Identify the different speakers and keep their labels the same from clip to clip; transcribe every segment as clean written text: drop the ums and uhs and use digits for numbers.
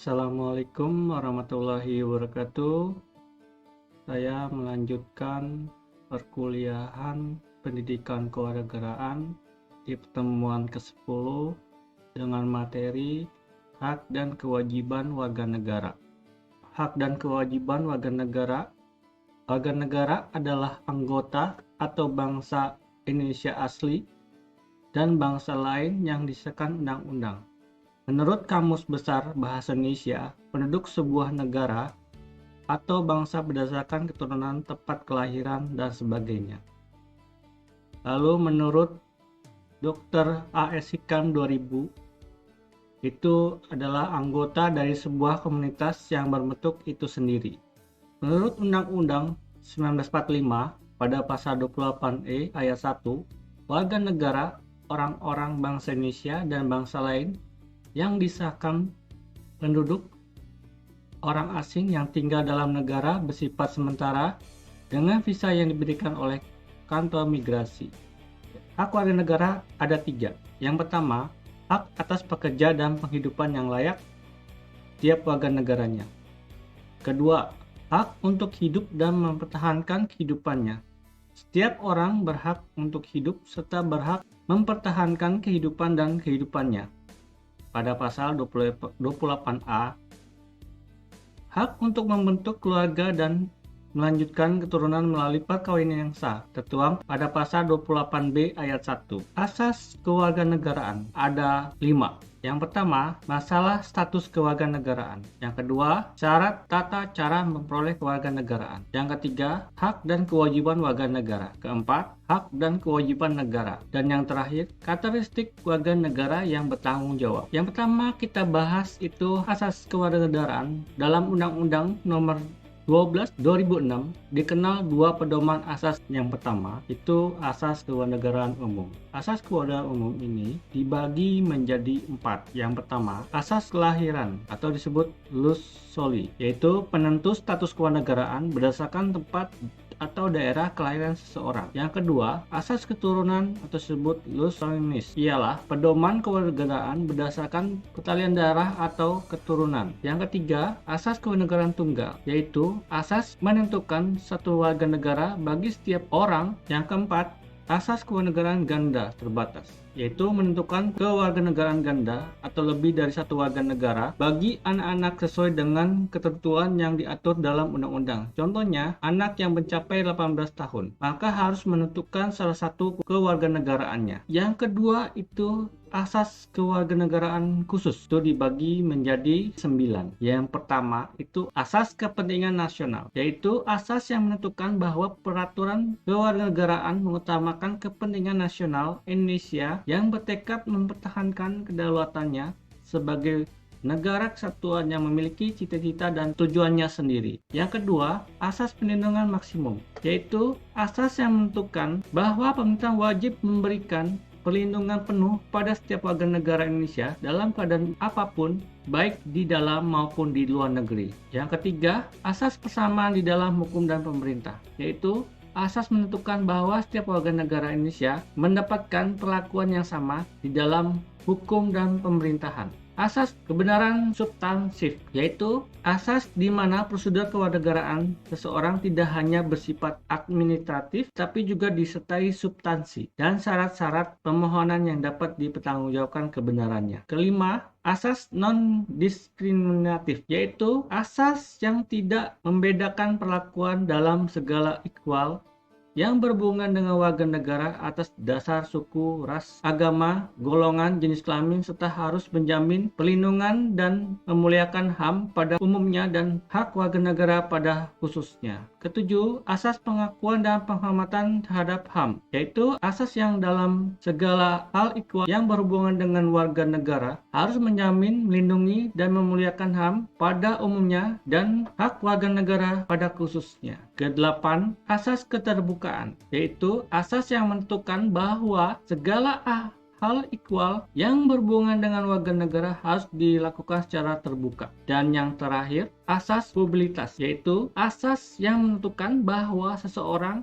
Speaker 1: Assalamualaikum warahmatullahi wabarakatuh. Saya melanjutkan perkuliahan pendidikan kewarganegaraan di pertemuan ke-10 dengan materi hak dan kewajiban warga negara. Hak dan kewajiban warga negara. Warga negara adalah anggota atau bangsa Indonesia asli dan bangsa lain yang disahkan undang-undang. Menurut Kamus Besar Bahasa Indonesia, penduduk sebuah negara atau bangsa berdasarkan keturunan, tempat kelahiran, dan sebagainya. Lalu menurut Dr. A.S. Hikam 2000, itu adalah anggota dari sebuah komunitas yang berbentuk itu sendiri. Menurut Undang-Undang 1945 pada pasal 28E ayat 1, warga negara orang-orang bangsa Indonesia dan bangsa lain yang disahkan penduduk orang asing yang tinggal dalam negara bersifat sementara dengan visa yang diberikan oleh kantor migrasi. Hak warga negara ada 3. Yang pertama, hak atas pekerja dan penghidupan yang layak tiap warga negaranya. Kedua, hak untuk hidup dan mempertahankan kehidupannya. Setiap orang berhak untuk hidup serta berhak mempertahankan kehidupan dan kehidupannya. Pada pasal 28A, hak untuk membentuk keluarga dan melanjutkan keturunan melalui perkawinan yang sah, tertuang pada pasal 28B ayat 1. Asas kewarganegaraan ada 5. Yang pertama, masalah status kewarganegaraan. Yang kedua, syarat tata cara memperoleh kewarganegaraan. Yang ketiga, hak dan kewajiban warga negara. Keempat, hak dan kewajiban negara. Dan yang terakhir, karakteristik warga negara yang bertanggung jawab. Yang pertama kita bahas itu asas kewarganegaraan dalam Undang-Undang Nomor 12/2006 dikenal 2 pedoman asas. Yang pertama itu asas kewarganegaraan umum. Asas kewarganegaraan umum ini dibagi menjadi 4. Yang pertama, asas kelahiran atau disebut ius soli, yaitu penentu status kewarganegaraan berdasarkan tempat atau daerah kelahiran seseorang. Yang kedua, asas keturunan atau disebut ius sanguinis, ialah pedoman kewarganegaraan berdasarkan pertalian darah atau keturunan. Yang ketiga, asas kewarganegaraan tunggal, yaitu asas menentukan satu warga negara bagi setiap orang. Yang keempat, asas kewarganegaraan ganda terbatas, yaitu menentukan kewarganegaraan ganda atau lebih dari satu warga negara bagi anak-anak sesuai dengan ketentuan yang diatur dalam undang-undang. Contohnya, anak yang mencapai 18 tahun, maka harus menentukan salah satu kewarganegaraannya. Yang kedua itu asas kewarganegaraan khusus, itu dibagi menjadi 9. Yang pertama itu asas kepentingan nasional, yaitu asas yang menentukan bahwa peraturan kewarganegaraan mengutamakan kepentingan nasional Indonesia yang bertekad mempertahankan kedaulatannya sebagai negara kesatuan yang memiliki cita-cita dan tujuannya sendiri. Yang kedua, asas perlindungan maksimum, yaitu asas yang menentukan bahwa pemerintah wajib memberikan perlindungan penuh pada setiap warga negara Indonesia dalam keadaan apapun, baik di dalam maupun di luar negeri. Yang ketiga, asas persamaan di dalam hukum dan pemerintah, yaitu asas menentukan bahwa setiap warga negara Indonesia mendapatkan perlakuan yang sama di dalam hukum dan pemerintahan. Asas kebenaran substansif, yaitu asas di mana prosedur kewarganegaraan seseorang tidak hanya bersifat administratif tapi juga disertai substansi dan syarat-syarat permohonan yang dapat dipertanggungjawabkan kebenarannya. Kelima, asas non-diskriminatif, yaitu asas yang tidak membedakan perlakuan dalam segala equal yang berhubungan dengan warga negara atas dasar suku, ras, agama, golongan, jenis kelamin, serta harus menjamin perlindungan dan memuliakan HAM pada umumnya dan hak warga negara pada khususnya. Ketujuh, asas pengakuan dan penghormatan terhadap HAM, yaitu asas yang dalam segala hal equal yang berhubungan dengan warga negara harus menjamin, melindungi, dan memuliakan HAM pada umumnya dan hak warga negara pada khususnya. Kedelapan, asas keterbukaan, yaitu asas yang menentukan bahwa segala hal equal yang berhubungan dengan warga negara harus dilakukan secara terbuka. Dan yang terakhir, asas probabilitas, yaitu asas yang menentukan bahwa seseorang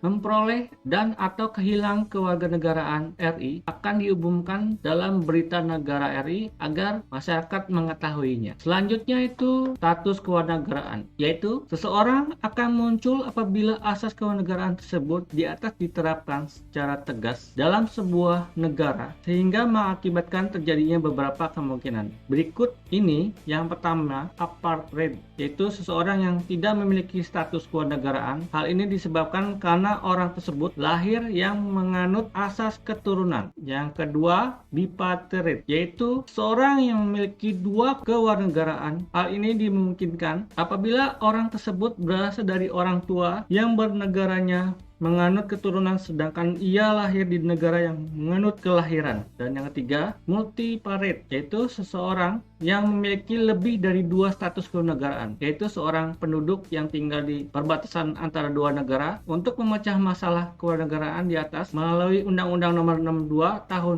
Speaker 1: memperoleh dan atau kehilangan kewarganegaraan RI akan diumumkan dalam berita negara RI agar masyarakat mengetahuinya. Selanjutnya itu status kewarganegaraan, yaitu seseorang akan muncul apabila asas kewarganegaraan tersebut di atas diterapkan secara tegas dalam sebuah negara sehingga mengakibatkan terjadinya beberapa kemungkinan. Berikut ini yang pertama, apartheid, yaitu seseorang yang tidak memiliki status kewarganegaraan. Hal ini disebabkan karena orang tersebut lahir yang menganut asas keturunan. Yang kedua, bipartite, yaitu seorang yang memiliki dua kewarganegaraan. Hal ini dimungkinkan apabila orang tersebut berasal dari orang tua yang bernegaranya menganut keturunan sedangkan ia lahir di negara yang menganut kelahiran. Dan yang ketiga, multiparite, yaitu seseorang yang memiliki lebih dari dua status kewarganegaraan, yaitu seorang penduduk yang tinggal di perbatasan antara dua negara. Untuk memecah masalah kewarganegaraan di atas melalui Undang-Undang Nomor 62 Tahun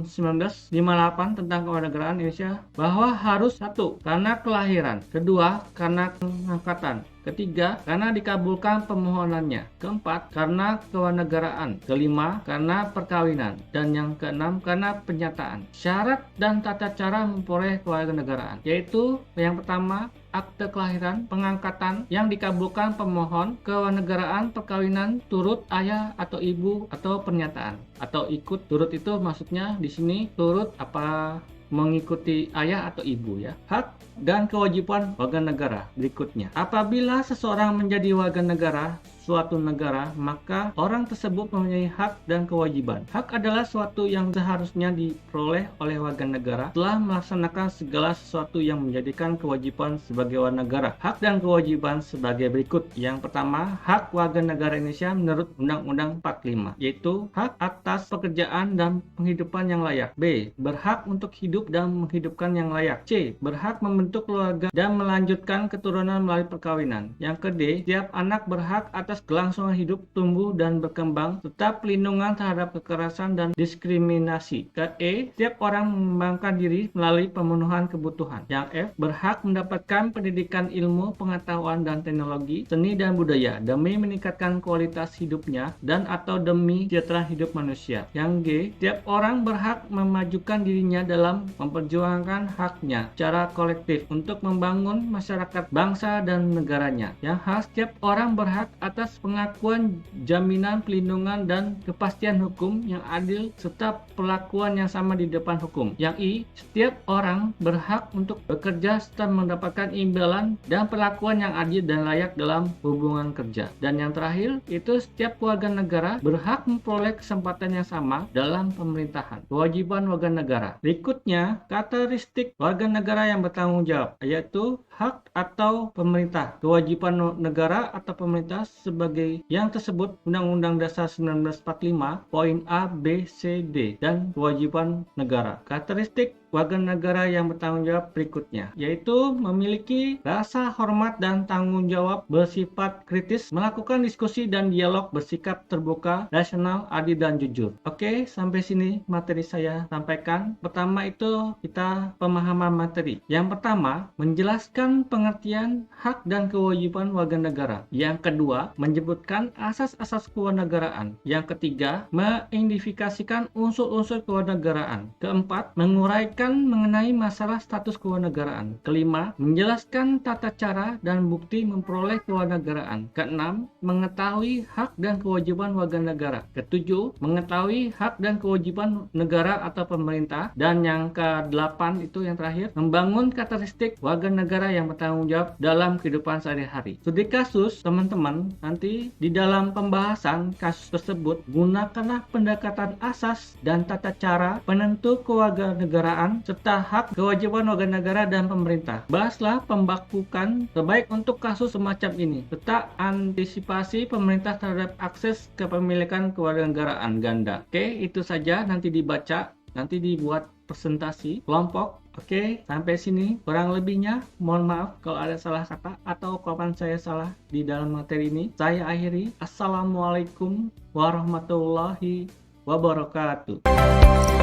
Speaker 1: 1958 tentang Kewarganegaraan Indonesia bahwa harus satu, karena kelahiran, kedua, karena pengangkatan, ketiga, karena dikabulkan permohonannya, keempat, karena kewarganegaraan, kelima, karena perkawinan, dan yang keenam, karena penyataan. Syarat dan tata cara memperoleh kewarganegaraan, yaitu yang pertama, akte kelahiran, pengangkatan yang dikabulkan pemohon, kewarganegaraan, perkawinan, turut ayah atau ibu atau pernyataan atau ikut. Turut itu maksudnya di sini turut apa mengikuti ayah atau ibu ya. Hak dan kewajiban warga negara berikutnya. Apabila seseorang menjadi warga negara suatu negara, maka orang tersebut mempunyai hak dan kewajiban. Hak adalah suatu yang seharusnya diperoleh oleh warga negara setelah melaksanakan segala sesuatu yang menjadikan kewajiban sebagai warga negara. Hak dan kewajiban sebagai berikut. Yang pertama, hak warga negara Indonesia menurut Undang-Undang 45, yaitu hak atas pekerjaan dan penghidupan yang layak. B. Berhak untuk hidup dan menghidupkan yang layak. C. Berhak membentuk keluarga dan melanjutkan keturunan melalui perkawinan. Yang ke D. Setiap anak berhak atas kelangsungan hidup, tumbuh, dan berkembang, serta pelindungan terhadap kekerasan dan diskriminasi. Ke E. Setiap orang mengembangkan diri melalui pemenuhan kebutuhan. Yang F. Berhak mendapatkan pendidikan ilmu, pengetahuan, dan teknologi, seni, dan budaya demi meningkatkan kualitas hidupnya dan atau demi kesejahteraan hidup manusia. Yang G. Setiap orang berhak memajukan dirinya dalam memperjuangkan haknya secara kolektif untuk membangun masyarakat, bangsa, dan negaranya. Yang H. Setiap orang berhak atas pengakuan, jaminan, pelindungan, dan kepastian hukum yang adil serta perlakuan yang sama di depan hukum. Yang I. Setiap orang berhak untuk bekerja serta mendapatkan imbalan dan perlakuan yang adil dan layak dalam hubungan kerja. Dan yang terakhir, itu setiap warga negara berhak memperoleh kesempatan yang sama dalam pemerintahan. Kewajiban warga negara. Berikutnya, karakteristik warga negara yang bertanggung jawab, yaitu hak atau pemerintah. Kewajiban negara atau pemerintah sebagai yang tersebut Undang-Undang Dasar 1945 poin A, B, C, D, dan kewajiban negara. Karakteristik warga negara yang bertanggung jawab berikutnya, yaitu memiliki rasa hormat dan tanggung jawab, bersifat kritis, melakukan diskusi dan dialog, bersikap terbuka, rasional, adil, dan jujur. Oke, sampai sini materi saya sampaikan. Pertama itu kita pemahaman materi. Yang pertama, menjelaskan pengertian hak dan kewajiban warga negara. Yang kedua, menyebutkan asas-asas kewarganegaraan. Yang ketiga, mengidentifikasikan unsur-unsur kewarganegaraan. Keempat, menguraikan mengenai masalah status kewarganegaraan. Kelima, menjelaskan tata cara dan bukti memperoleh kewarganegaraan. Keenam, mengetahui hak dan kewajiban warga negara. Ketujuh, mengetahui hak dan kewajiban negara atau pemerintah. Dan yang kedelapan itu yang terakhir, membangun karakteristik warga negara yang bertanggung jawab dalam kehidupan sehari-hari. Studi kasus, teman-teman, nanti di dalam pembahasan kasus tersebut, gunakanlah pendekatan asas dan tata cara penentu kewarganegaraan serta hak kewajiban warga negara dan pemerintah. Bahaslah pembakukan terbaik untuk kasus semacam ini, serta antisipasi pemerintah terhadap akses kepemilikan kewarganegaraan ganda. Oke, itu saja, nanti dibaca, nanti dibuat presentasi kelompok. Oke, sampai sini. Kurang lebihnya, mohon maaf kalau ada salah kata atau ucapan saya salah di dalam materi ini. Saya akhiri. Assalamualaikum warahmatullahi wabarakatuh.